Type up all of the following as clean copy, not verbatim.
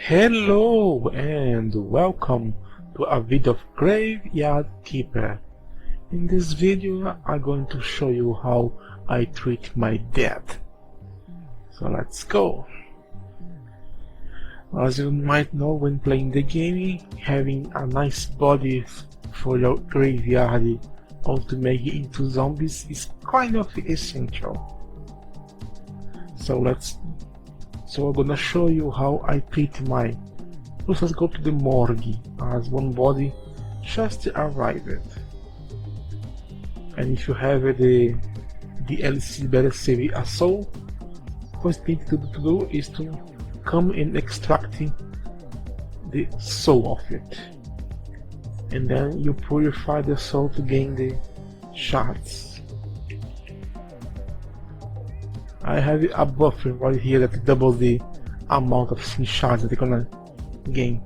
Hello and welcome to a video of Graveyard Keeper. In this video I'm going to show you how I treat my dead. So let's go. As you might know, when playing the game, having a nice body for your graveyard or to make it into zombies is kind of essential. So I'm gonna show you how I treat mine. First, let's go to the morgue, as one body just arrived. And if you have the DLC Better Save a Soul, first thing to do is to come and extract the soul of it. And then you purify the soul to gain the shards. I have a buffer right here that doubles the amount of shards that you're gonna gain.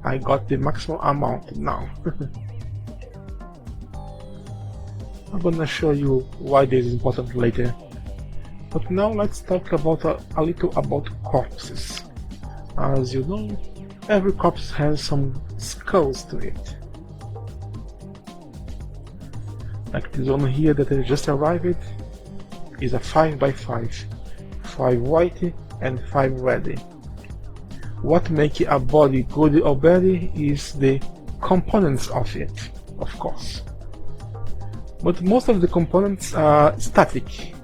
I got the maximum amount now. I'm gonna show you why this is important later. But now let's talk about a little about corpses. As you know, every corpse has some skulls to it. Like this one here that I just arrived is a 5x5, 5 white and 5 red. What makes a body good or bad is the components of it, of course. But most of the components are static,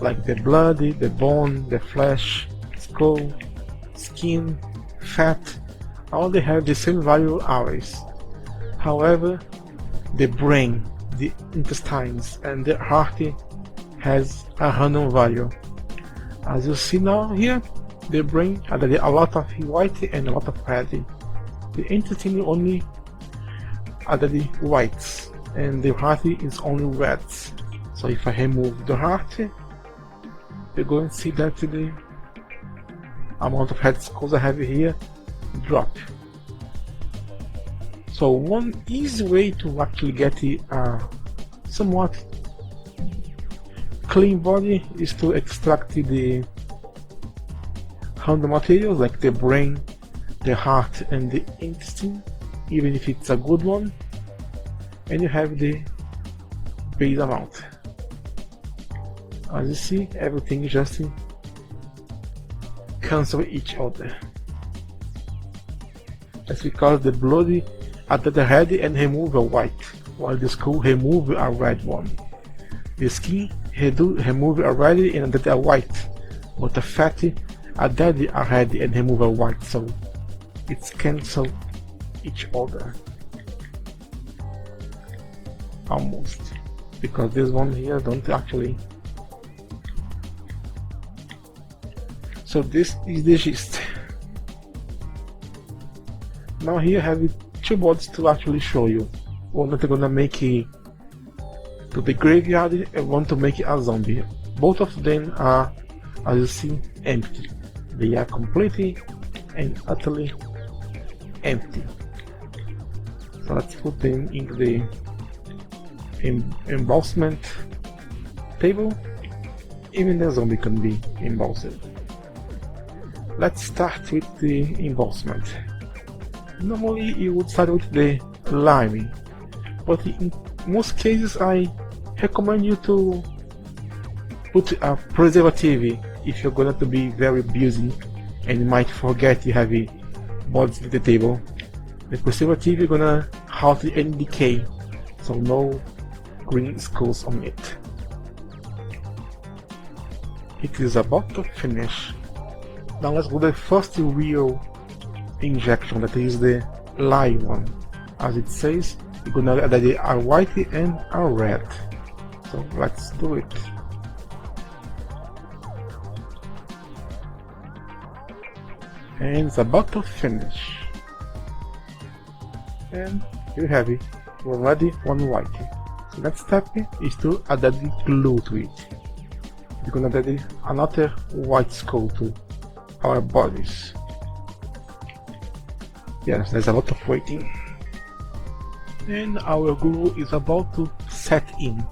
like the blood, the bone, the flesh, skull, skin, fat, all they have the same value always. However, the brain, the intestines and the heart has a random value. As you see now here, the brain had a lot of white and a lot of red. The intestine only added whites and the heart is only reds. So if I remove the heart, you're going to see that the amount of head skulls I have here drop. So one easy way to actually get a somewhat clean body is to extract the random materials like the brain, the heart and the intestine, even if it's a good one, and you have the base amount. As you see, everything just cancel each other. That's because the blood added the red and remove a white, while the skull remove a red one. The skin remove a red and added a white, but the fat added a red and remove a white, so it's cancel each other. Almost, because this one here don't actually. So this is the gist. Now here I have two bodies to actually show you. One that I'm gonna make it to the graveyard and want to make it a zombie. Both of them are, as you see, empty. They are completely and utterly empty. So let's put them in the embalmment table. Even the zombie can be embalmed. Let's start with the embalmment. Normally you would start with the lime, but in most cases I recommend you to put a preservative if you're going to be very busy and you might forget you have bodies at the table. The preservative is gonna halt any decay, so no green skulls on it. It is about to finish. Now let's do the first real injection, that is the live one. As it says, you're gonna add a white and a red. So let's do it. And it's about to finish. And you have it. One red, one white. So next step is to add the glue to it. You're gonna add another white skull to our bodies. Yes, there's a lot of waiting. And our glue is about to set in.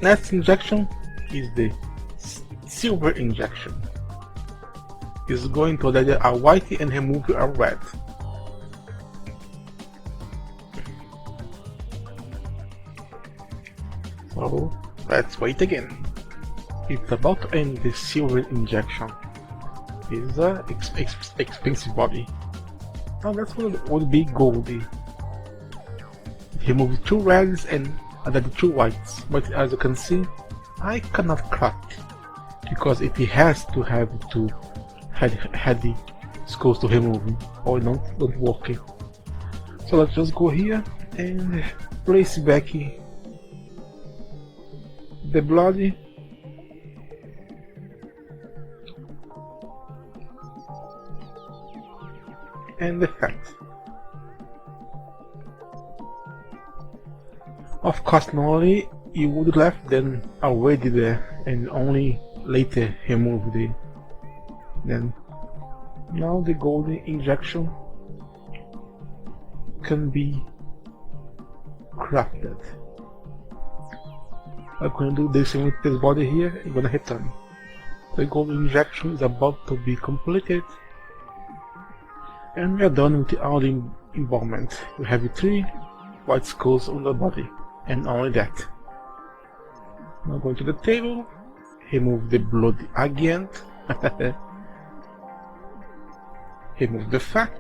Next injection is the silver injection. It's going to add a white and remove a red. So let's wait again. It's about to end the silver injection. It's a expensive body. Now that's what would be goldy. It removes 2 reds and added 2 whites, but as you can see, I cannot craft because it has to have 2 heady skulls to remove, or not work. So let's just go here and place back the bloody and the fat. Of course, normally you would left them already there and only later remove the. Then now the golden injection can be crafted. I'm going to do the same with this body here. I'm gonna return. The golden injection is about to be completed, and we are done with all the embalmment. We have 3 white skulls on the body, and only that. Now going to the table, remove the blood again, remove the fat,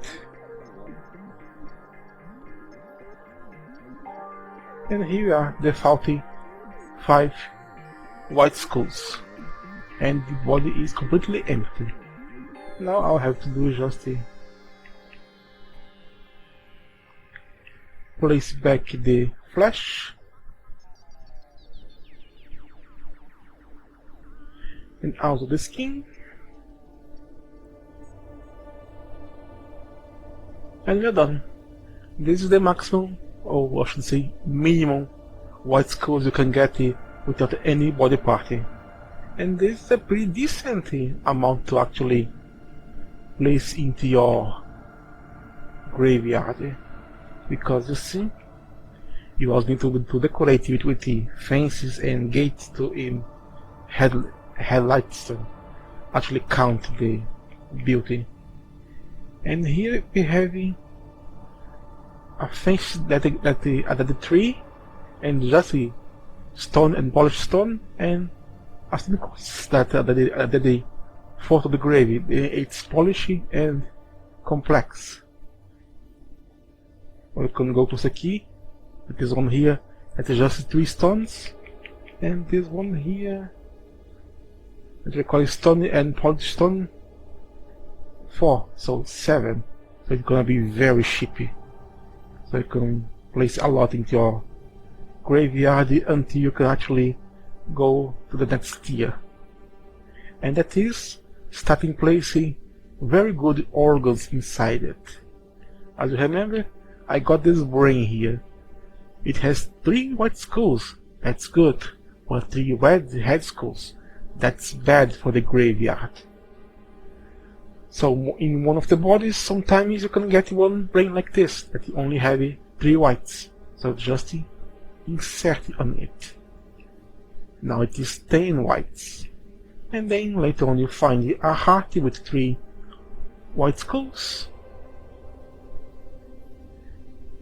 and here are the 5 white skulls, and the body is completely empty. Now I'll have to do just place back the flesh and also the skin, and we're done. This is the maximum, or I should say minimum, white skulls you can get without any body party, and this is a pretty decent amount to actually place into your graveyard, because you see, you also need to decorate it with the fences and gates to headlights to actually count the beauty. And here we have a fence that the tree and just the stone and polished stone, and as that the fourth of the grave. It's polished and complex. We can go to the key. This one here, it is just 3 stones, and this one here, that we call stone and polished stone, 4, so 7. So it's gonna be very cheapy. So you can place a lot into your graveyard until you can actually go to the next tier. And that is starting placing very good organs inside it. As you remember, I got this brain here. It has 3 white skulls, that's good, but 3 red head skulls, that's bad for the graveyard. So in one of the bodies, sometimes you can get one brain like this, that you only have 3 whites, so just insert on it. Now it is 10 whites, and then later on you find a heart with 3 white skulls,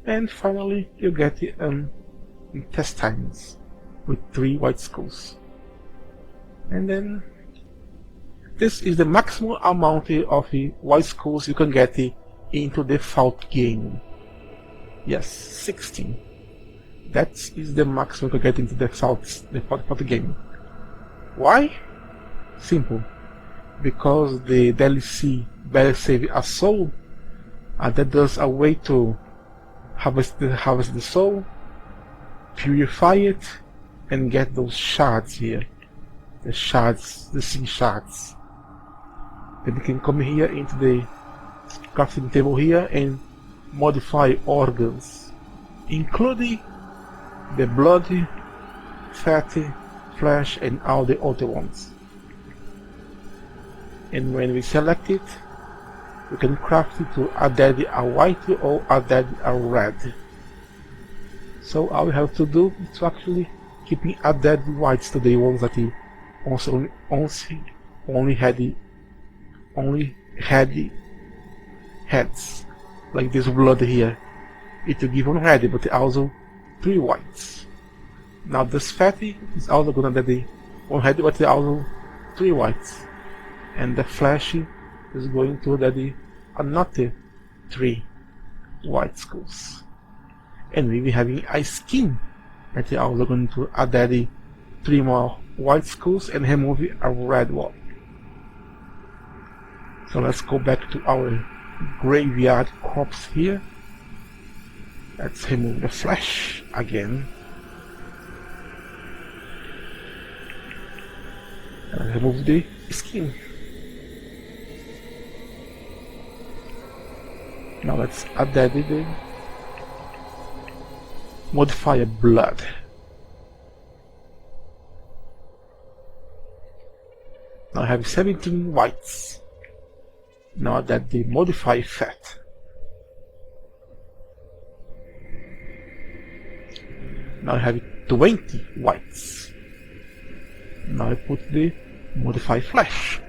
and finally you get the intestines with 3 white skulls. And then this is the maximum amount of white skulls you can get into the default game. Yes, 16. That is the maximum you can get into the default game. Why? Simple. Because the DLC Better Save a Soul that does a way to harvest the soul, purify it, and get those shards here. The shards, the sea shards. Then you can come here into the crafting table here and modify organs, including the bloody, fatty, flesh, and all the other ones. And when we select it, we can craft it to add a white or add a red. So all we have to do is to actually keep added whites to the ones that only had heads, like this blood here. It will give one red, but also 3 whites. Now this fatty is also gonna get the one head, but also 3 whites, and the fleshy is going to get another 3 white skulls. And we will having a skin that is also going to add 3 more white skulls and remove a red one. So let's go back to our graveyard corpse here. Let's remove the flesh again. And remove the skin. Now let's add the modifier blood. Now I have 17 whites. Now that the modify fat. Now I have 20 whites. Now I put the modify flesh.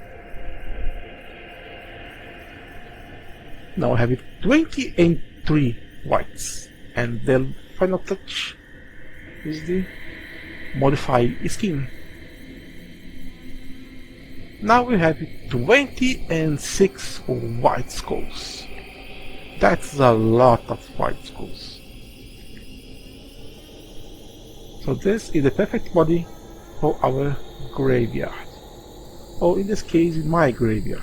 Now I have 23 whites. And the final touch is the modify skin. Now we have 26 white skulls. That's a lot of white skulls. So this is the perfect body for our graveyard. Or in this case, my graveyard.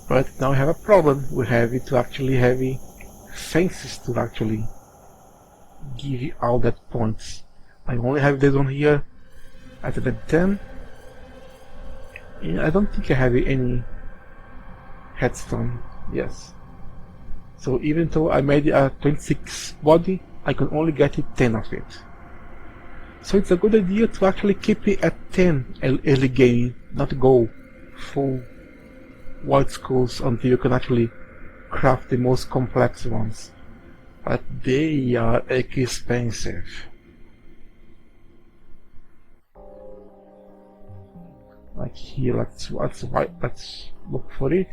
But now we have a problem. We have to actually have fences to actually give you all that points. I only have this one here at the 10. I don't think I have any headstone. Yes. So even though I made a 26 body, I can only get 10 of it. So it's a good idea to actually keep it at 10 early game, not go full white skulls until you can actually craft the most complex ones. But they are expensive. Like here, let's look for it.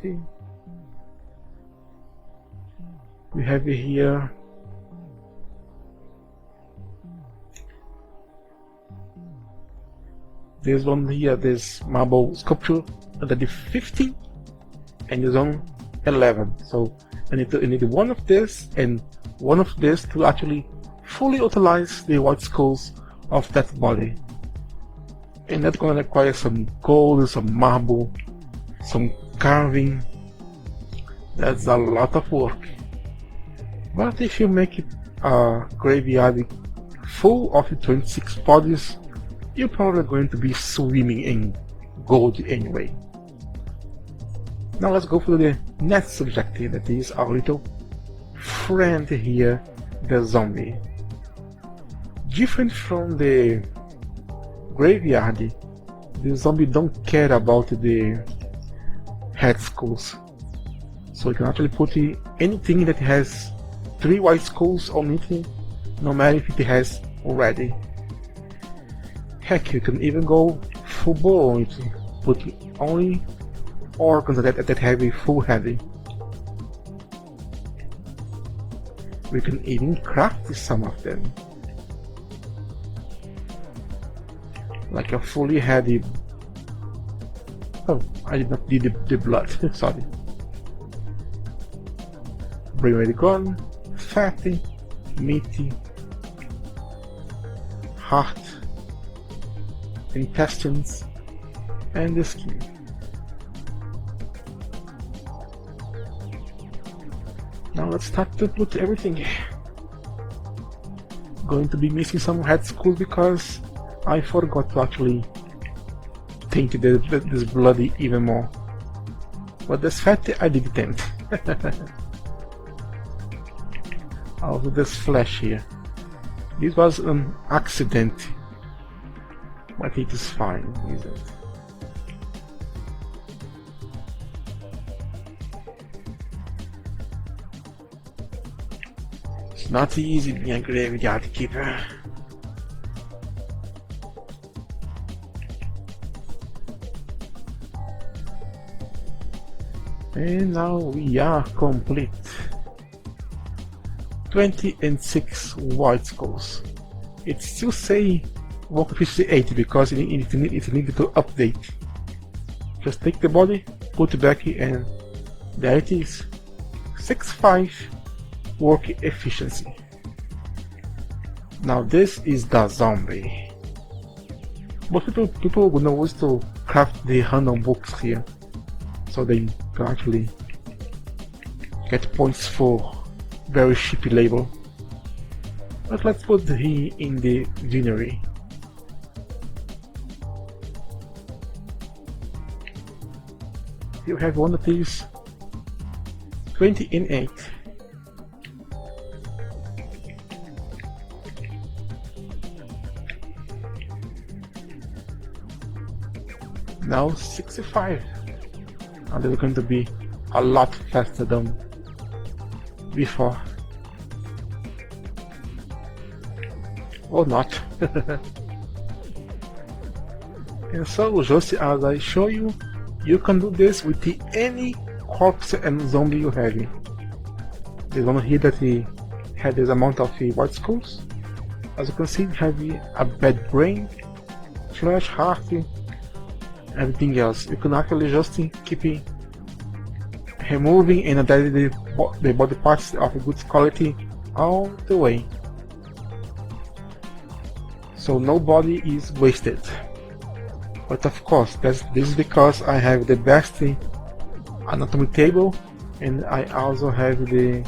We have here this one here, this marble sculpture under the 15, and this one 11. So I need one of this and one of this to actually fully utilize the white skulls of that body. And that's gonna require some gold, some marble, some carving. That's a lot of work. But if you make a graveyard full of 26 bodies, you're probably going to be swimming in gold anyway. Now let's go for the next objective, that is our little friend here, the zombie. Different from the graveyard, the zombie don't care about the head skulls. So you can actually put anything that has 3 white skulls on it, no matter if it has already. Heck, you can even go full bore on it, put only organs that have a full head. We can even craft some of them, like a fully heady. Oh, I did not need the blood. Sorry. Bring away the gun, fatty, meaty, heart, intestines, and the skin. Now let's start to put everything. Going to be missing some head skulls because I forgot to actually taint this bloody even more. But this fatty I did taint. Also this flesh here. This was an accident. But it is fine, isn't it? It's not easy being a graveyard keeper. And now we are complete. 20 and 6 white skulls. It still say work 58 because it needs to update. Just take the body, put it back and there it is. 6.5 work efficiency. Now this is the zombie. Most people know to craft the random books here, so they can actually get points for very cheap label. But let's put him in the vinery. You have one of these. 20 and 8. Now 65. And they're going to be a lot faster than before. Or not. And so, just as I show you, you can do this with any corpse and zombie you have. There's one here that he had this amount of white skulls. As you can see, have a bad brain, flesh, heart, everything else. You can actually just keep removing and adding the body parts of good quality all the way. So no body is wasted. But of course, this is because I have the best anatomy table, and I also have the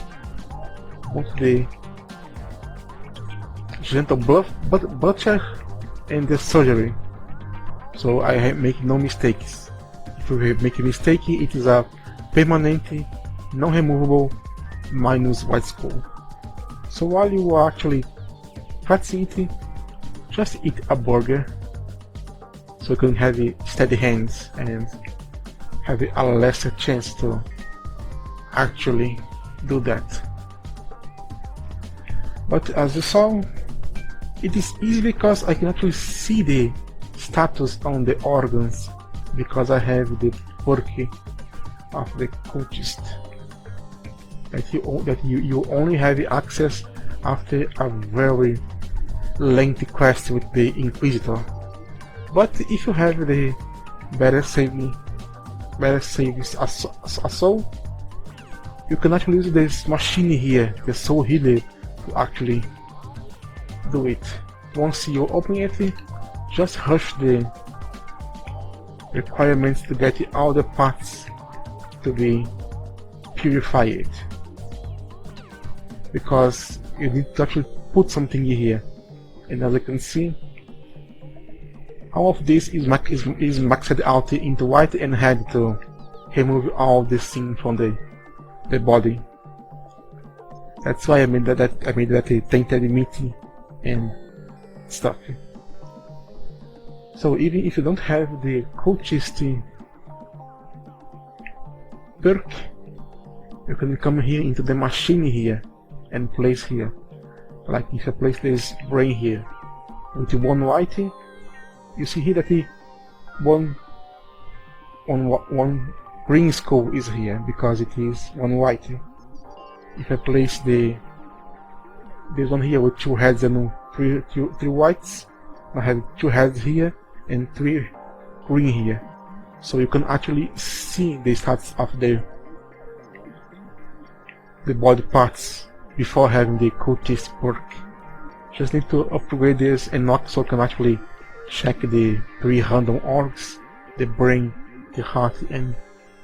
gentle butcher and the surgery. So I make no mistakes. If you make a mistake, it is a permanent, non-removable minus white skull. So while you are actually practicing it, just eat a burger, so you can have steady hands and have a lesser chance to actually do that. But as you saw, it is easy because I can actually see the status on the organs because I have the perk of the cultist that you only have access after a very lengthy quest with the Inquisitor. But if you have the better saves a soul, you can actually use this machine here, the soul healer, to actually do it. Once you open it, just rush the requirements to get all the parts to be purified, because you need to actually put something in here. And as you can see, all of this is maxed out into white and had to remove all this thing from the body. That's why I made that tainted meat and stuff. So even if you don't have the cultist perk, you can come here into the machine here and place here. Like if I place this brain here with one white, you see here that one green skull is here because it is one white. If I place this one here with 2 heads and three whites, I have 2 heads here and 3 green here. So you can actually see the stats of the body parts before having the cultist perk. Just need to upgrade this and not so can actually check the 3 random orgs, the brain, the heart and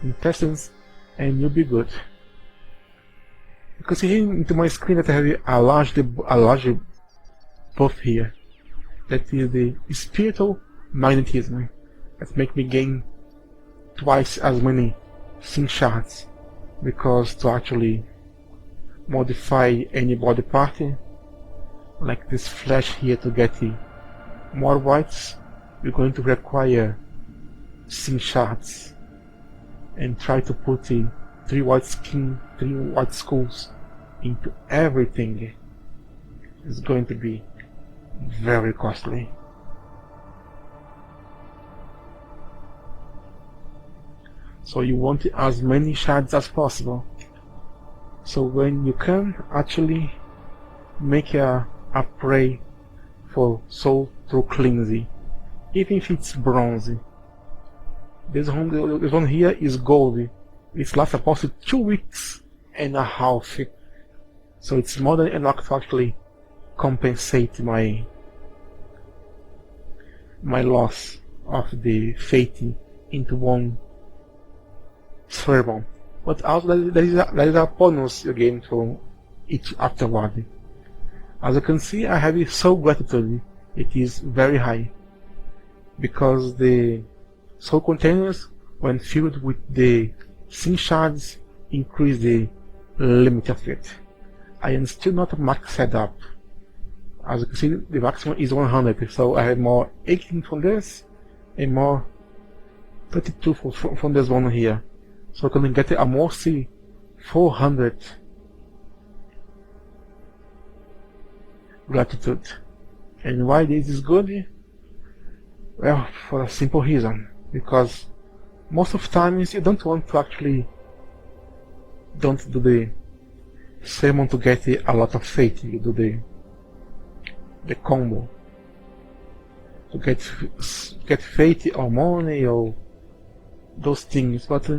intestines, and you'll be good. You can see here into my screen that I have a large buff here. That is the spiritual magnetism. That makes me gain twice as many shards, because to actually modify any body part, like this flesh here, to get more whites, you're going to require shards, and try to put 3 white skulls into everything is going to be very costly. So you want as many shards as possible. So when you can actually make a prey for soul through cleansing, even if it's bronze. This one here is gold. It lasts approximately 2 weeks and a half. So it's more than enough to actually compensate my loss of the fate into one sermon. But also there is a bonus again for each afterward. As you can see, I have soul gratitude. It is very high because the soul containers, when filled with the sin shards, increase the limit of it. I am still not maxed up. As you can see, the maximum is 100, so I have more 18 from this and more 32 from this one here. So I can get a mostly 400 gratitude. And why this is good? Well, for a simple reason. Because most of times you don't want to actually don't do the sermon to get a lot of fate. You do the combo to get fate or money or those things. But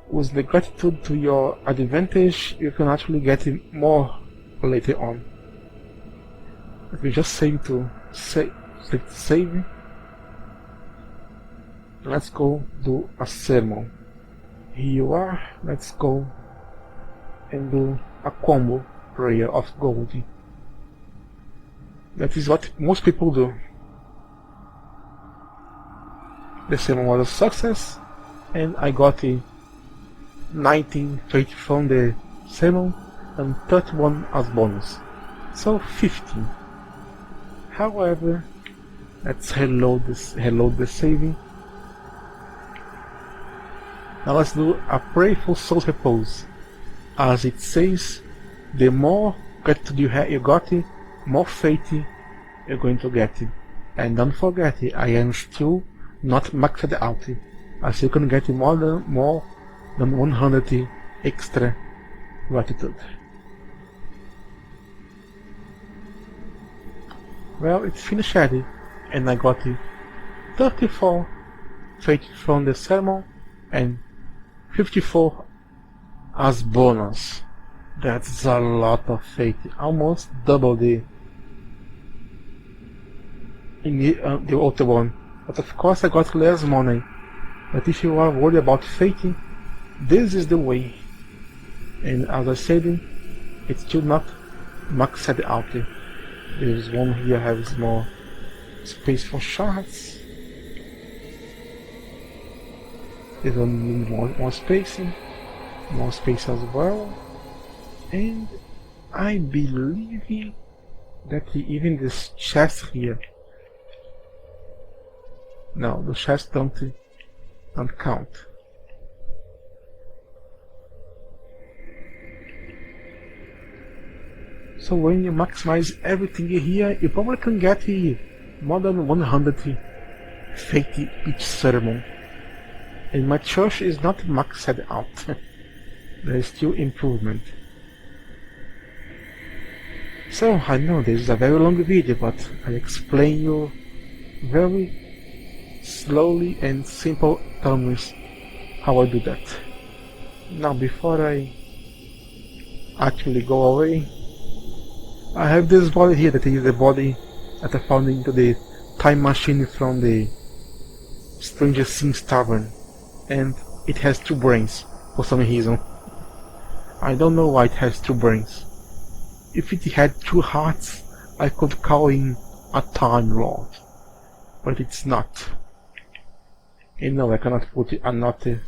with the gratitude to your advantage, you can actually get more later on. Let me just save to save. Let's go do a sermon. Here you are. Let's go and do a combo prayer of gold. That is what most people do. The sermon was a success, and I got 19 fate from the sermon and 31 as bonus, so 15. However, let's reload the saving. Now let's do a pray for soul repose. As it says, the more gratitude you got, more fate you're going to get. And don't forget, I am still not maxed out, as you can get more than 100 extra gratitude. Well, it's finished, and I got 34 fate from the sermon and 54 as bonus. That's a lot of fate, almost double the other one. But of course I got less money. But if you are worried about fate, this is the way. And as I said, it's still not maxed out. There's one here has more space for shards. There's one more space as well. And I believe that even this chest here. No, the chests don't count. So when you maximize everything here, you probably can get more than 100 fate each sermon. And my church is not maxed out. There is still improvement. So I know this is a very long video, but I explain you very slowly and simple terms how I do that. Now before I actually go away, I have this body here that is the body that I found into the time machine from the Stranger Things tavern, and it has 2 brains for some reason. I don't know why it has 2 brains. If it had 2 hearts, I could call him a Time Lord, but it's not. And no, I cannot put another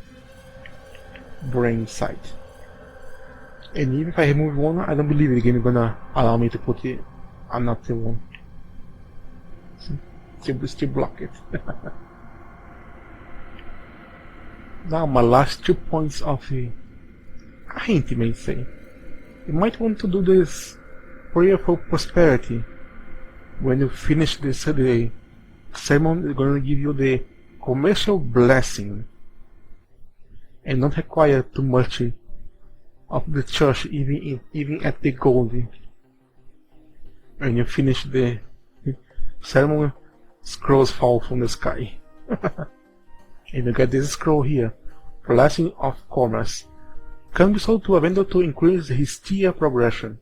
brain inside. And even if I remove one, I don't believe the game is gonna allow me to put another one. Still block it. Now my last 2 points of the hint may say. You might want to do this prayer for prosperity. When you finish the sermon, they're going to give you the commercial blessing, and not require too much of the church, even at the gold. When you finish the sermon, scrolls fall from the sky. And you get this scroll here, blessing of commerce. Can be sold to a vendor to increase his tier progression.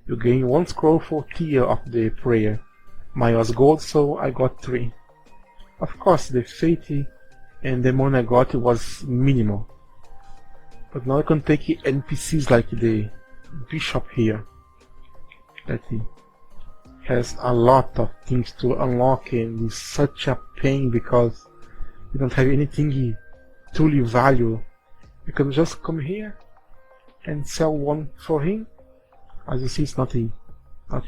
You gain 1 scroll for tier of the prayer. Mine was gold, so I got 3. Of course, the fate and the money I got was minimal. But now I can take NPCs like the bishop here, that has a lot of things to unlock, and is such a pain because you don't have anything truly valuable. You can just come here and sell 1 for him. As you see, it's not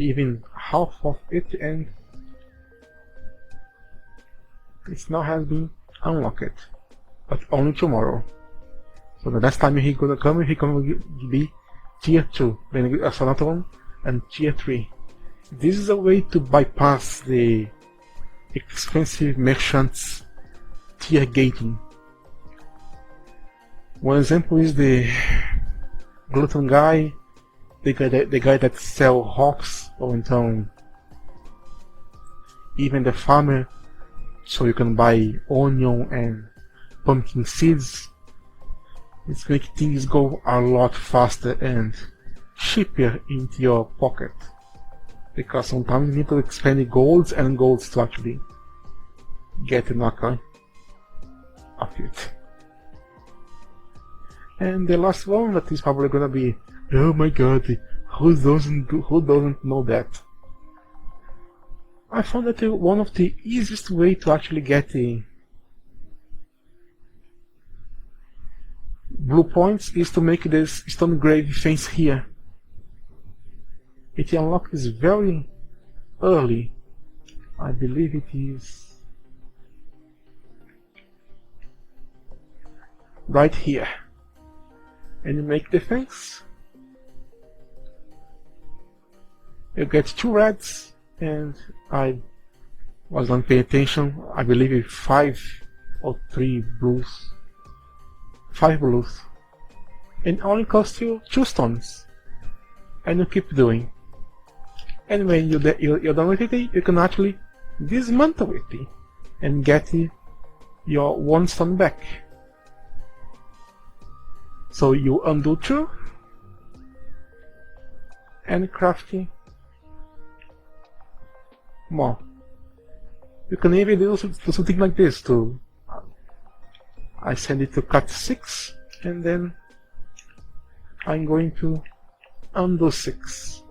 even half of it, and it now has been unlocked, but only tomorrow. So the next time he gonna be tier 2, then another one, and tier 3. This is a way to bypass the expensive merchants tier gating. One example is the glutton guy, the guy that sell hops, or então even the farmer, so you can buy onion and pumpkin seeds. It's making things go a lot faster and cheaper into your pocket, because sometimes you need to expend golds and golds to actually get a knocker of it. And the last one that is probably gonna be, oh my god, who doesn't know that? I found that one of the easiest way to actually get a blue points is to make this stone grave fence here. It unlocks very early. I believe it is right here. And you make the fence. You get 2 reds, and I was not paying attention. I believe it's 5 or 3 blues. 5 blues. And only costs you 2 stones. And you keep doing. And when you're done with it, you can actually dismantle it and get your 1 stone back. So you undo 2 and craft more. You can even do something like this too. I send it to cut 6, and then I'm going to undo 6.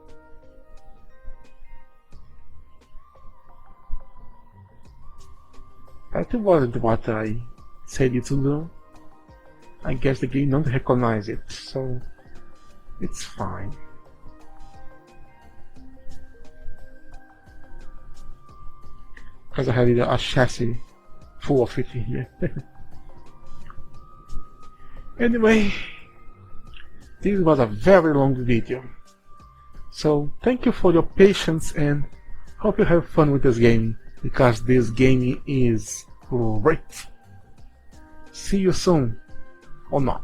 That wasn't what I said it to do. I guess the game don't recognize it, so it's fine. Because I have a chassis full of it here. Anyway, this was a very long video. So thank you for your patience, and hope you have fun with this game, because this game is great. See you soon. Or not.